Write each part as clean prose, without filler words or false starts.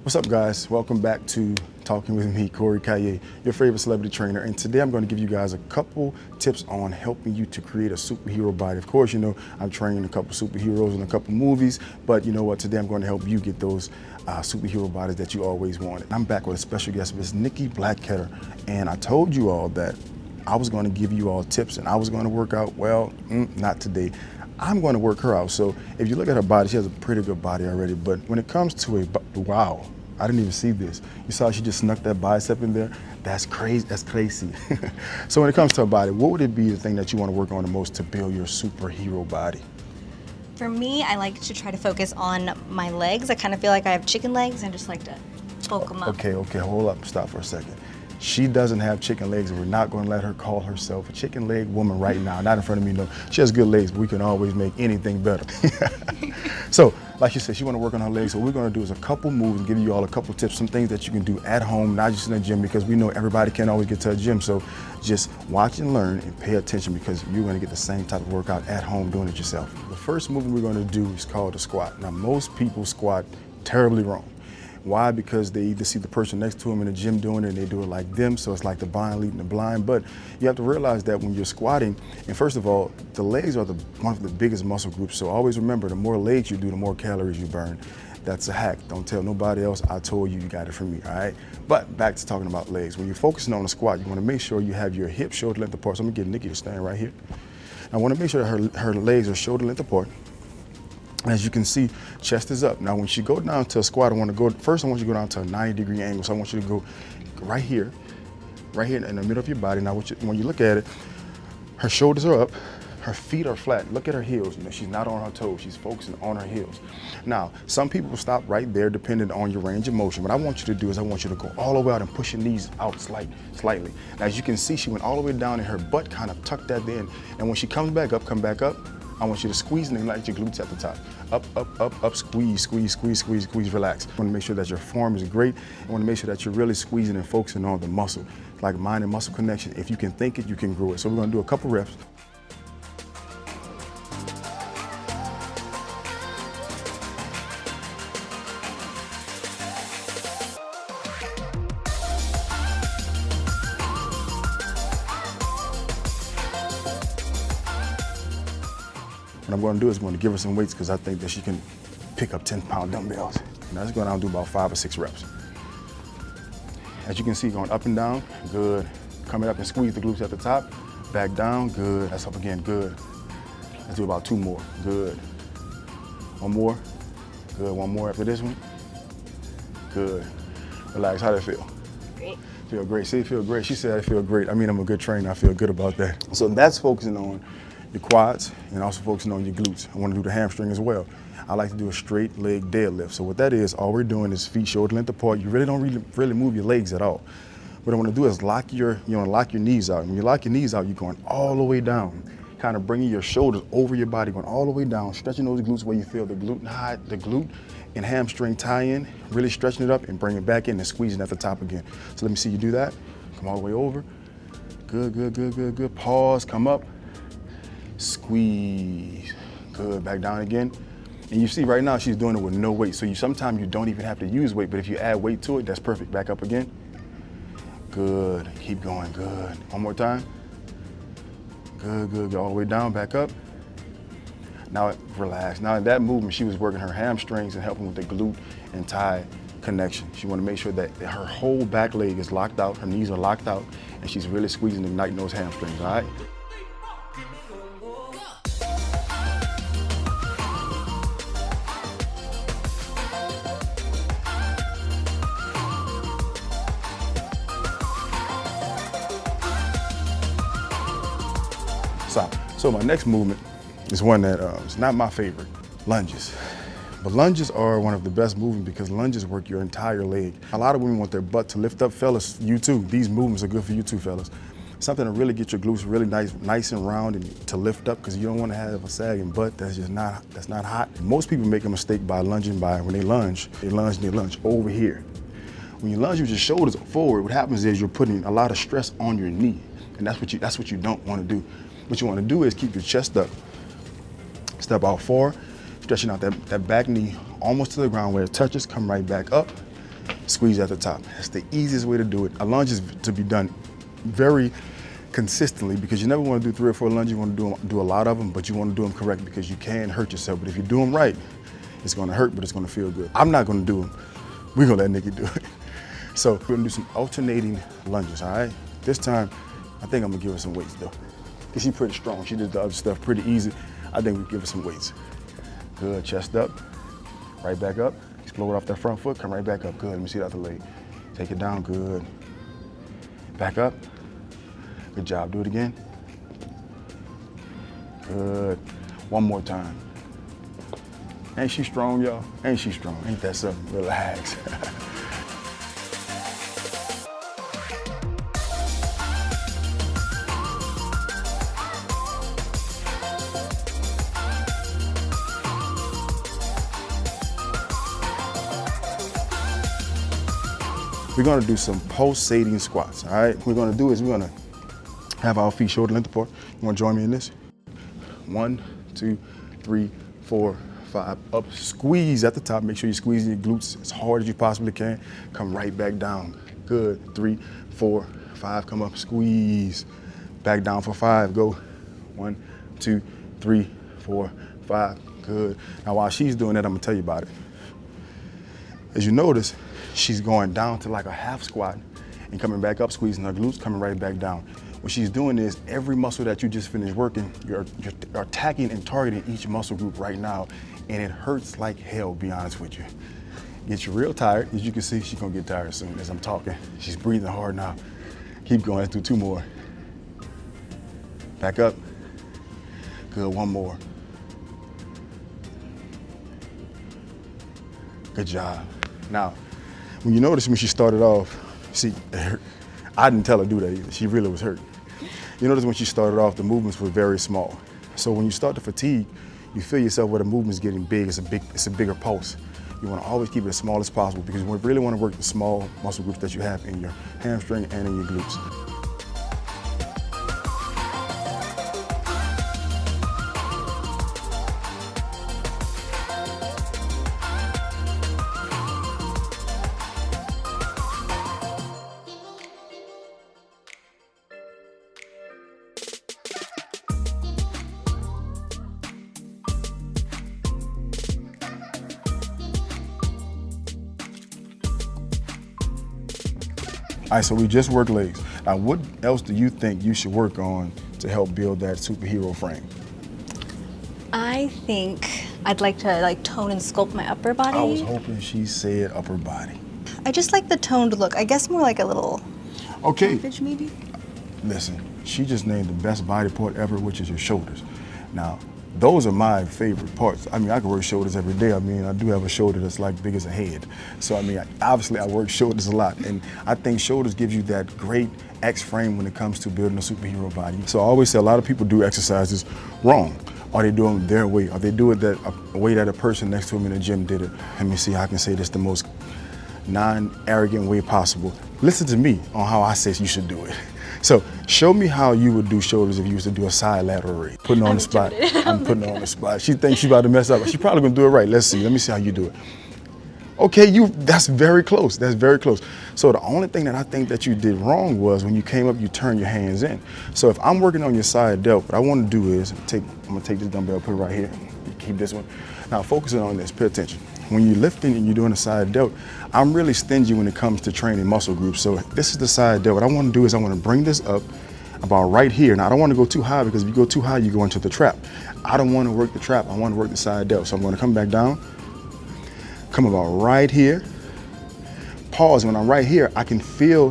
What's up, guys? Welcome back to Talking with me, Corey Calliet, your favorite celebrity trainer. And today I'm going to give you guys a couple tips on helping you to create a superhero body. Of course, you know, I'm training a couple superheroes in a couple movies, but you know what? Today I'm going to help you get those superhero bodies that you always wanted. I'm back with a special guest, Miss Nikki Blackketter. And I told you all that I was going to give you all tips and I was going to work out. Well, not today. I'm going to work her out. So if you look at her body, she has a pretty good body already. But when it comes to wow, I didn't even see this. You saw she just snuck that bicep in there? That's crazy, that's crazy. So when it comes to a body, what would it be the thing that you want to work on the most to build your superhero body? For me, I like to try to focus on my legs. I kind of feel like I have chicken legs and just like to bulk them up. Okay, hold up, stop for a second. She doesn't have chicken legs, and we're not going to let her call herself a chicken leg woman right now. Not in front of me, no. She has good legs, but we can always make anything better. So, like she said, she want to work on her legs. So what we're going to do is a couple moves and give you all a couple tips, some things that you can do at home, not just in the gym, because we know everybody can't always get to a gym. So just watch and learn and pay attention, because you're going to get the same type of workout at home doing it yourself. The first movement we're going to do is called a squat. Now, most people squat terribly wrong. Why? Because they either see the person next to them in the gym doing it and they do it like them, so it's like the blind leading the blind. But you have to realize that when you're squatting, and first of all, the legs are one of the biggest muscle groups, so always remember, the more legs you do, the more calories you burn. That's a hack. Don't tell nobody else. I told you, you got it from me, all right? But back to talking about legs. When you're focusing on a squat, you want to make sure you have your hips shoulder length apart. So I'm going to get Nikki to stand right here. I want to make sure that her legs are shoulder length apart. As you can see, chest is up. Now, when you go down to a squat, first I want you to go down to a 90-degree angle. So I want you to go right here in the middle of your body. Now, when you look at it, her shoulders are up, her feet are flat. Look at her heels. You know, she's not on her toes. She's focusing on her heels. Now, some people will stop right there depending on your range of motion. What I want you to do is I want you to go all the way out and push your knees out slightly. Now, as you can see, she went all the way down and her butt kind of tucked that in. And when she comes back up, I want you to squeeze and like your glutes at the top. Up, squeeze, relax. You want to make sure that your form is great. You want to make sure that you're really squeezing and focusing on the muscle. Like mind and muscle connection. If you can think it, you can grow it. So we're going to do a couple reps. What I'm going to do is I'm going to give her some weights, because I think that she can pick up 10-pound dumbbells. And that's going to do about 5 or 6 reps. As you can see, going up and down, good. Coming up and squeeze the glutes at the top. Back down, good. That's up again, good. Let's do about 2 more, good. 1 more, good. 1 more after this one, good. Relax, how does it feel? Great. Feel great, see, feel great. She said I feel great. I mean, I'm a good trainer, I feel good about that. So that's focusing on your quads and also focusing on your glutes. I want to do the hamstring as well. I like to do a straight leg deadlift. So what that is, all we're doing is feet shoulder length apart. You really don't really move your legs at all. What I want to do is lock your knees out. When you lock your knees out, you're going all the way down, kind of bringing your shoulders over your body, going all the way down, stretching those glutes where you feel the glute and hamstring tie in, really stretching it up and bring it back in and squeezing at the top again. So let me see you do that. Come all the way over. Good. Pause, come up. Squeeze, good, back down again. And you see right now she's doing it with no weight. So sometimes you don't even have to use weight, but if you add weight to it, that's perfect. Back up again. Good, keep going, good. 1 more time. Good, all the way down, back up. Now relax. Now in that movement, she was working her hamstrings and helping with the glute and thigh connection. She want to make sure that her whole back leg is locked out, her knees are locked out, and she's really squeezing and igniting those hamstrings, all right? So my next movement is one that is not my favorite, lunges. But lunges are one of the best movements because lunges work your entire leg. A lot of women want their butt to lift up. Fellas, you too. These movements are good for you too, fellas. Something to really get your glutes really nice and round and to lift up, because you don't want to have a sagging butt that's not hot. Most people make a mistake by lunging when they lunge over here. When you lunge with your shoulders forward, what happens is you're putting a lot of stress on your knee, and that's what you don't want to do. What you want to do is keep your chest up. Step out forward, stretching out that back knee almost to the ground where it touches, come right back up, squeeze at the top. That's the easiest way to do it. A lunge is to be done very consistently because you never want to do 3 or 4 lunges. You want to do a lot of them, but you want to do them correct because you can hurt yourself. But if you do them right, it's going to hurt, but it's going to feel good. I'm not going to do them. We're going to let Nikki do it. So we're going to do some alternating lunges, all right? This time, I think I'm going to give her some weights, though. Because she's pretty strong. She did the other stuff pretty easy. I think we'll give her some weights. Good, chest up, right back up. Explode off that front foot, come right back up. Good, let me see the other leg. Take it down, good. Back up. Good job, do it again. Good. One more time. Ain't she strong, y'all? Ain't she strong? Ain't that something? Relax. We're gonna do some pulsating squats, all right? What we're gonna do is we're gonna have our feet shoulder length apart. You wanna join me in this? 1, 2, 3, 4, 5, up. Squeeze at the top. Make sure you're squeezing your glutes as hard as you possibly can. Come right back down. Good. 3, 4, 5, come up, squeeze. Back down for 5, go. 1, 2, 3, 4, 5, good. Now while she's doing that, I'm gonna tell you about it. As you notice, she's going down to like a half squat and coming back up, squeezing her glutes, coming right back down. What she's doing is every muscle that you just finished working, you're attacking and targeting each muscle group right now, and it hurts like hell, be honest with you. Gets you real tired. As you can see, she's gonna get tired soon as I'm talking. She's breathing hard now. Keep going, let's do 2 more. Back up. Good, 1 more. Good job. Now, when you notice when she started off, see, I didn't tell her to do that either. She really was hurt. You notice when she started off, the movements were very small. So when you start to fatigue, you feel yourself where the movement's getting big. It's a bigger pulse. You want to always keep it as small as possible because you really want to work the small muscle groups that you have in your hamstring and in your glutes. All right, so we just worked legs. Now, what else do you think you should work on to help build that superhero frame? I think I'd like to tone and sculpt my upper body. I was hoping she said upper body. I just like the toned look. I guess more like a little fish maybe. Listen, she just named the best body part ever, which is your shoulders. Now, those are my favorite parts. I mean, I can work shoulders every day. I mean, I do have a shoulder that's like big as a head. So, I mean, obviously I work shoulders a lot. And I think shoulders gives you that great X frame when it comes to building a superhero body. So I always say a lot of people do exercises wrong. Are they doing their way? Or they do it a way that a person next to them in the gym did it? Let me see how I can say this the most non-arrogant way possible. Listen to me on how I say you should do it. So show me how you would do shoulders if you used to do a side lateral raise. Putting her on the spot. I'm putting her on the spot. She thinks she's about to mess up. She's probably gonna do it right. Let's see. Let me see how you do it. Okay, that's very close. That's very close. So the only thing that I think that you did wrong was when you came up, you turned your hands in. So if I'm working on your side delt, what I want to do is I'm gonna take this dumbbell, put it right here. Keep this one. Now focusing on this. Pay attention. When you're lifting and you're doing a side delt, I'm really stingy when it comes to training muscle groups. So this is the side delt. What I want to do is I want to bring this up about right here. Now I don't want to go too high because if you go too high, you go into the trap. I don't want to work the trap. I want to work the side delt. So I'm going to come back down, come about right here, pause. When I'm right here, I can feel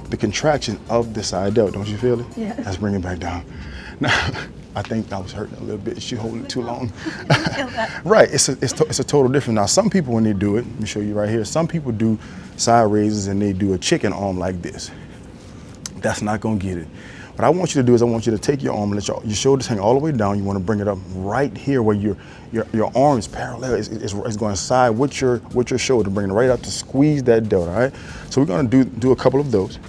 the contraction of the side delt. Don't you feel it? Yeah. Let's bring it back down. Now, I think I was hurting a little bit. She holding it too long. Right, it's a total difference. Now, some people when they do it, let me show you right here. Some people do side raises and they do a chicken arm like this. That's not gonna get it. What I want you to do is I want you to take your arm and let your shoulders hang all the way down. You want to bring it up right here where your arm is parallel. It's going side with your shoulder, bring it right up to squeeze that delt. All right. So we're gonna do a couple of those,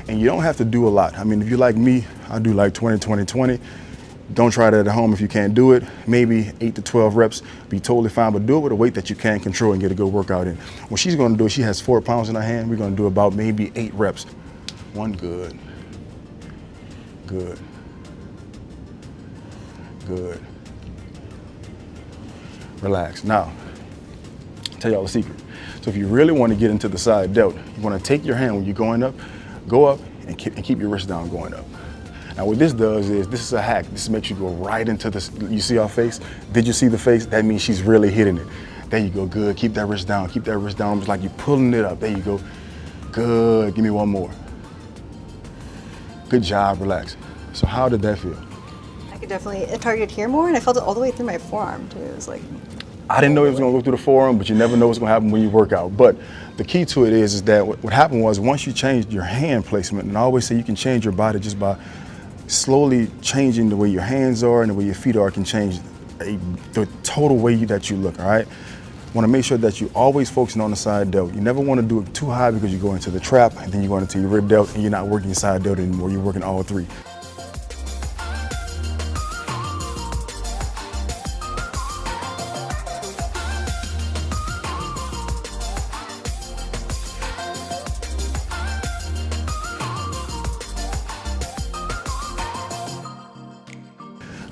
and you don't have to do a lot. I mean, if you're like me, I do like 20, 20, 20. Don't try that at home if you can't do it. Maybe 8 to 12 reps, be totally fine, but do it with a weight that you can control and get a good workout in. What she's gonna do, she has 4 pounds in her hand. We're gonna do about maybe 8 reps. 1, good. Good. Good. Relax. Now, I'll tell y'all a secret. So if you really want to get into the side delt, you want to take your hand when you're going up, go up and keep your wrist down going up. Now what this does is, this is a hack. This makes you go right into this. You see our face? Did you see the face? That means she's really hitting it. There you go, good. Keep that wrist down. Keep that wrist down. Almost like you're pulling it up. There you go. Good. Give me one more. Good job. Relax. So how did that feel? I could definitely target here more, and I felt it all the way through my forearm too. It was like, I didn't know it was gonna go through the forearm, but you never know what's gonna happen when you work out. But the key to it is that what happened was, once you changed your hand placement, and I always say you can change your body just by slowly changing the way your hands are and the way your feet are, can change the total way that you look, all right? Want to make sure that you're always focusing on the side delt. You never want to do it too high, because you go into the trap and then you go into your rib delt and you're not working your side delt anymore, you're working all 3.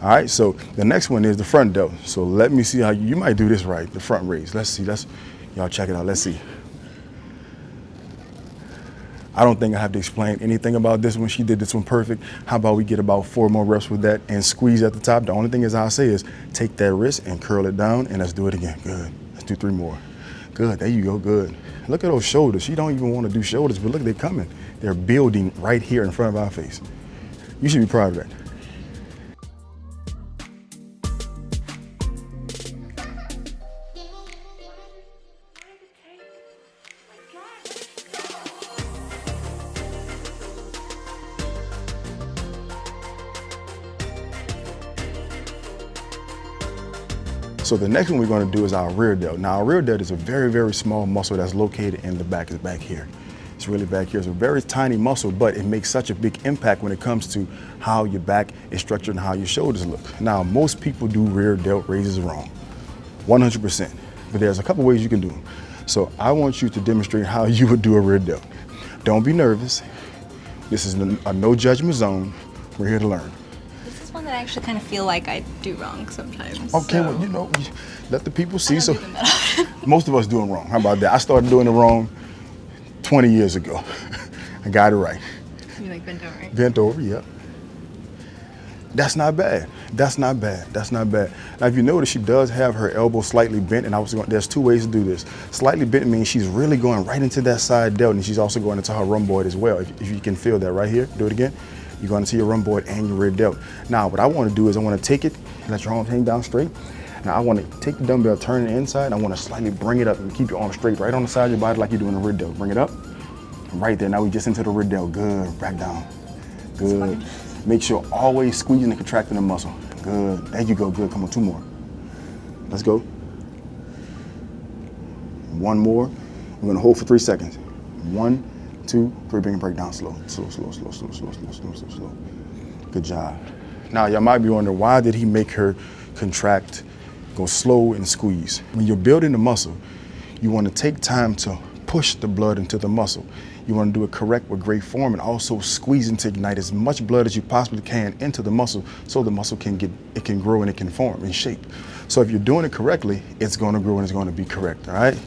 All right, so the next one is the front delt. So let me see how you might do this right, the front raise. Let's see, y'all check it out, let's see. I don't think I have to explain anything about this one. She did this one perfect. How about we get about 4 more reps with that and squeeze at the top? The only thing is, I'll say is, take that wrist and curl it down, and let's do it again. Good, let's do 3 more. Good, there you go, good. Look at those shoulders. She don't even want to do shoulders, but look, they're coming. They're building right here in front of our face. You should be proud of that. So the next one we're going to do is our rear delt. Now, our rear delt is a very, very small muscle that's located in the back. It's back here. It's really back here. It's a very tiny muscle, but it makes such a big impact when it comes to how your back is structured and how your shoulders look. Now, most people do rear delt raises wrong, 100%. But there's a couple ways you can do them. So I want you to demonstrate how you would do a rear delt. Don't be nervous. This is a no judgment zone. We're here to learn. this is one that I actually kind of feel like I do wrong sometimes. Okay, so. well, you know, let the people see. I So don't do them that often. most of us do it wrong. How about that? I started doing it wrong 20 years ago. I got it right. You like bent over, right? Bent over, yep. That's not bad. That's not bad. That's not bad. Now, if you notice, she does have her elbow slightly bent, and there's 2 ways to do this. Slightly bent means she's really going right into that side delt, and she's also going into her rhomboid as well. If you can feel that right here, do it again. You're going into your rhomboid and your rear delt. Now, what I want to do is I want to take it and let your arms hang down straight. Now, I want to take the dumbbell, turn it inside, and I want to slightly bring it up and keep your arm straight right on the side of your body like you're doing a rear delt. Bring it up. Right there. Now we just into the rear delt. Good. Back down. Good. Make sure always squeezing and contracting the muscle. Good. There you go. Good. Come on, 2 more. Let's go. 1 more. We're gonna hold for 3 seconds. 1, 2, 3. Bring it break down slow. Slow, slow, slow, slow, slow, slow, slow, slow, slow. Good job. Now y'all might be wondering, why did he make her contract, go slow and squeeze? When you're building the muscle, you want to take time to push the blood into the muscle. You want to do it correct with great form, and also squeezing to ignite as much blood as you possibly can into the muscle, so the muscle can grow and it can form and shape. So if you're doing it correctly, it's going to grow and it's going to be correct, all right?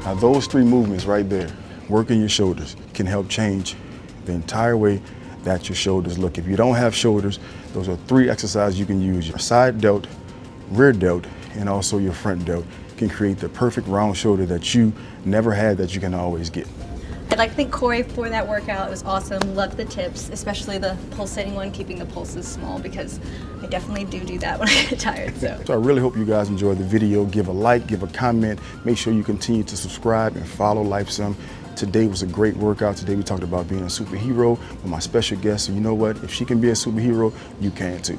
Now those 3 movements right there, working your shoulders, can help change the entire way that your shoulders look. If you don't have shoulders, those are 3 exercises you can use. Your side delt, rear delt, and also your front delt can create the perfect round shoulder that you never had that you can always get. I'd like to thank Corey for that workout. It was awesome. Loved the tips, especially the pulsating one, keeping the pulses small, because I definitely do that when I get tired. So I really hope you guys enjoyed the video. Give a like, give a comment. Make sure you continue to subscribe and follow Lifesum. Today was a great workout. Today we talked about being a superhero with my special guest. So you know what? If she can be a superhero, you can too.